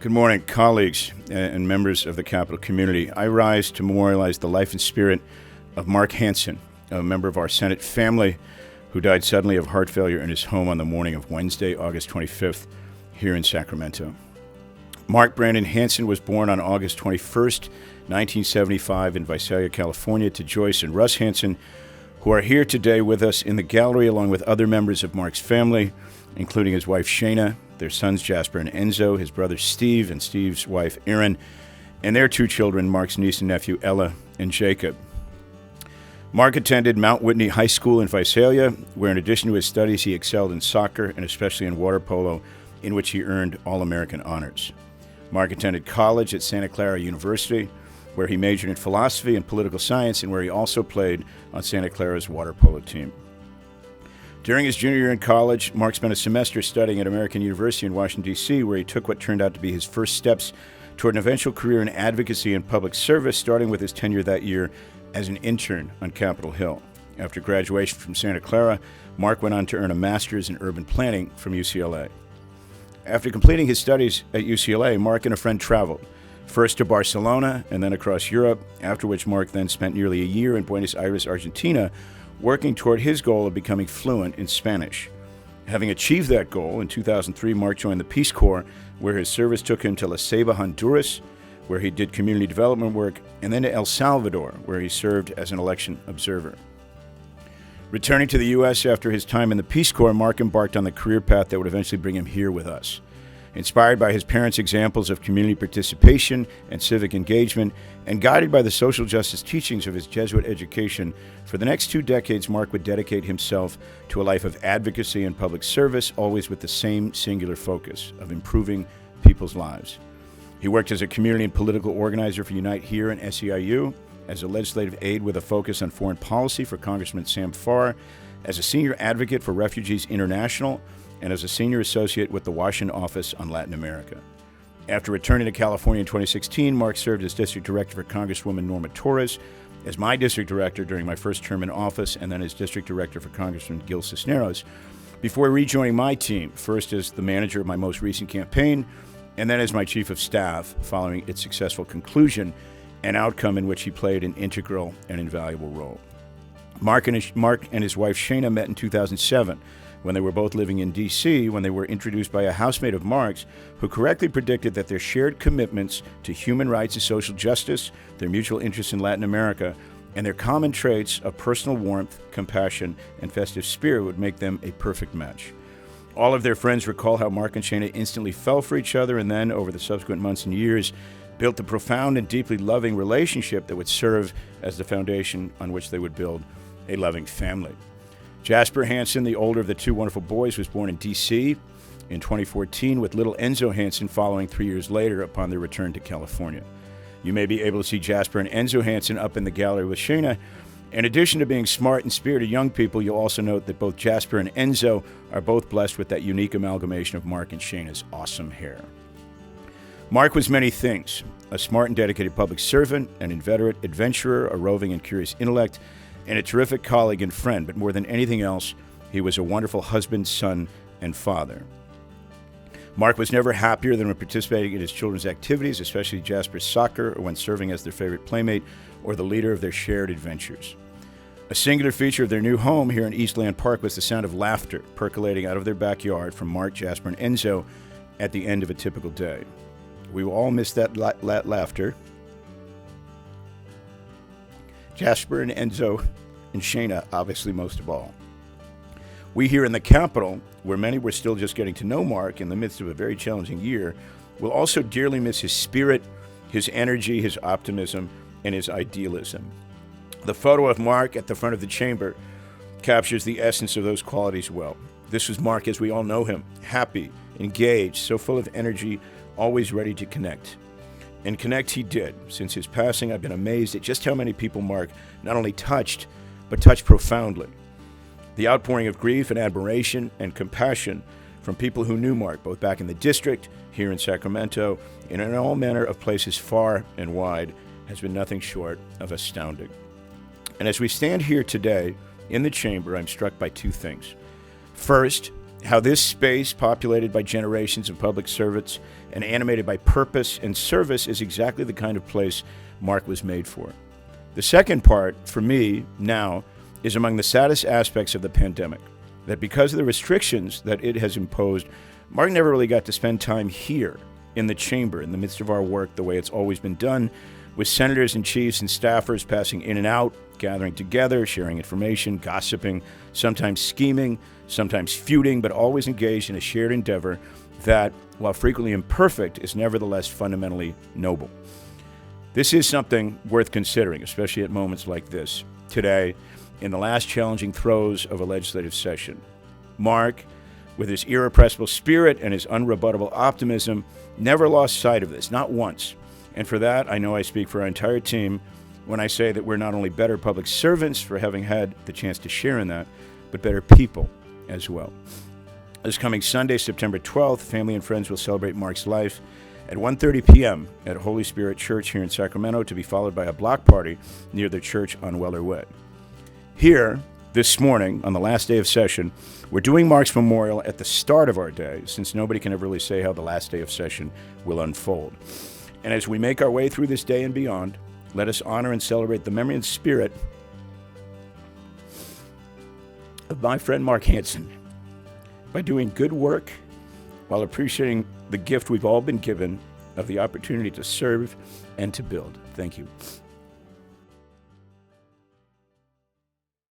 Good morning, colleagues and members of the Capitol community. I rise to memorialize the life and spirit of Marc Hanson, a member of our Senate family who died suddenly of heart failure in his home on the morning of Wednesday, August 25th, here in Sacramento. Marc Brandon Hanson was born on August 21st, 1975 in Visalia, California, to Joyce and Russ Hanson, who are here today with us in the gallery along with other members of Marc's family, including his wife Shana, their sons Jasper and Enzo, his brother Steve and Steve's wife Erin, and their two children, Marc's niece and nephew Ella and Jacob. Marc attended Mount Whitney High School in Visalia, where in addition to his studies, he excelled in soccer and especially in water polo, in which he earned All-American honors. Marc attended college at Santa Clara University, where he majored in philosophy and political science and where he also played on Santa Clara's water polo team. During his junior year in college, Marc spent a semester studying at American University in Washington, D.C., where he took what turned out to be his first steps toward an eventual career in advocacy and public service, starting with his tenure that year as an intern on Capitol Hill. After graduation from Santa Clara, Marc went on to earn a master's in urban planning from UCLA. After completing his studies at UCLA, Marc and a friend traveled, first to Barcelona and then across Europe, after which Marc then spent nearly a year in Buenos Aires, Argentina, working toward his goal of becoming fluent in Spanish. Having achieved that goal, in 2003, Marc joined the Peace Corps, where his service took him to La Ceiba, Honduras, where he did community development work, and then to El Salvador, where he served as an election observer. Returning to the U.S. after his time in the Peace Corps, Marc embarked on the career path that would eventually bring him here with us. Inspired by his parents' examples of community participation and civic engagement, and guided by the social justice teachings of his Jesuit education, for the next 2 decades, Marc would dedicate himself to a life of advocacy and public service, always with the same singular focus of improving people's lives. He worked as a community and political organizer for Unite Here and SEIU, as a legislative aide with a focus on foreign policy for Congressman Sam Farr, as a senior advocate for Refugees International, and as a senior associate with the Washington office on Latin America. After returning to California in 2016, Marc served as district director for Congresswoman Norma Torres, as my district director during my first term in office, and then as district director for Congressman Gil Cisneros, before rejoining my team, first as the manager of my most recent campaign, and then as my chief of staff following its successful conclusion, an outcome in which he played an integral and invaluable role. Marc and his wife Shana met in 2007, when they were both living in D.C., when they were introduced by a housemate of Marc's who correctly predicted that their shared commitments to human rights and social justice, their mutual interests in Latin America, and their common traits of personal warmth, compassion, and festive spirit would make them a perfect match. All of their friends recall how Marc and Shana instantly fell for each other and then, over the subsequent months and years, built a profound and deeply loving relationship that would serve as the foundation on which they would build a loving family. Jasper Hanson, the older of the two wonderful boys, was born in D.C. in 2014, with little Enzo Hanson following 3 years later upon their return to California. You may be able to see Jasper and Enzo Hanson up in the gallery with Shana. In addition to being smart and spirited young people, you'll also note that both Jasper and Enzo are both blessed with that unique amalgamation of Marc and Shana's awesome hair. Marc was many things: a smart and dedicated public servant, an inveterate adventurer, a roving and curious intellect, and a terrific colleague and friend, but more than anything else, he was a wonderful husband, son, and father. Marc was never happier than when participating in his children's activities, especially Jasper's soccer, or when serving as their favorite playmate or the leader of their shared adventures. A singular feature of their new home here in Eastland Park was the sound of laughter percolating out of their backyard from Marc, Jasper, and Enzo at the end of a typical day. We will all miss that laughter. Jasper and Enzo and Shana, obviously most of all. We here in the Capitol, where many were still just getting to know Marc in the midst of a very challenging year, will also dearly miss his spirit, his energy, his optimism, and his idealism. The photo of Marc at the front of the chamber captures the essence of those qualities well. This was Marc as we all know him, happy, engaged, so full of energy, always ready to connect. And connect he did. Since his passing, I've been amazed at just how many people Marc not only touched, but touched profoundly. The outpouring of grief and admiration and compassion from people who knew Marc, both back in the district, here in Sacramento, and in all manner of places far and wide, has been nothing short of astounding. And as we stand here today in the chamber, I'm struck by two things. First, how this space, populated by generations of public servants and animated by purpose and service, is exactly the kind of place Marc was made for. The second part, for me now, is among the saddest aspects of the pandemic, that because of the restrictions that it has imposed, Marc never really got to spend time here in the chamber, in the midst of our work, the way it's always been done, with senators and chiefs and staffers passing in and out, gathering together, sharing information, gossiping, sometimes scheming, sometimes feuding, but always engaged in a shared endeavor that, while frequently imperfect, is nevertheless fundamentally noble. This is something worth considering, especially at moments like this, today, in the last challenging throes of a legislative session. Marc, with his irrepressible spirit and his unrebuttable optimism, never lost sight of this, not once. And for that, I know I speak for our entire team when I say that we're not only better public servants for having had the chance to share in that, but better people as well. This coming Sunday, September 12th, family and friends will celebrate Marc's life at 1:30 p.m. at Holy Spirit Church here in Sacramento, to be followed by a block party near the church on Weller Way. Here, this morning, on the last day of session, we're doing Marc's memorial at the start of our day, since nobody can ever really say how the last day of session will unfold. And as we make our way through this day and beyond, let us honor and celebrate the memory and spirit of my friend Marc Hanson by doing good work while appreciating the gift we've all been given of the opportunity to serve and to build. Thank you.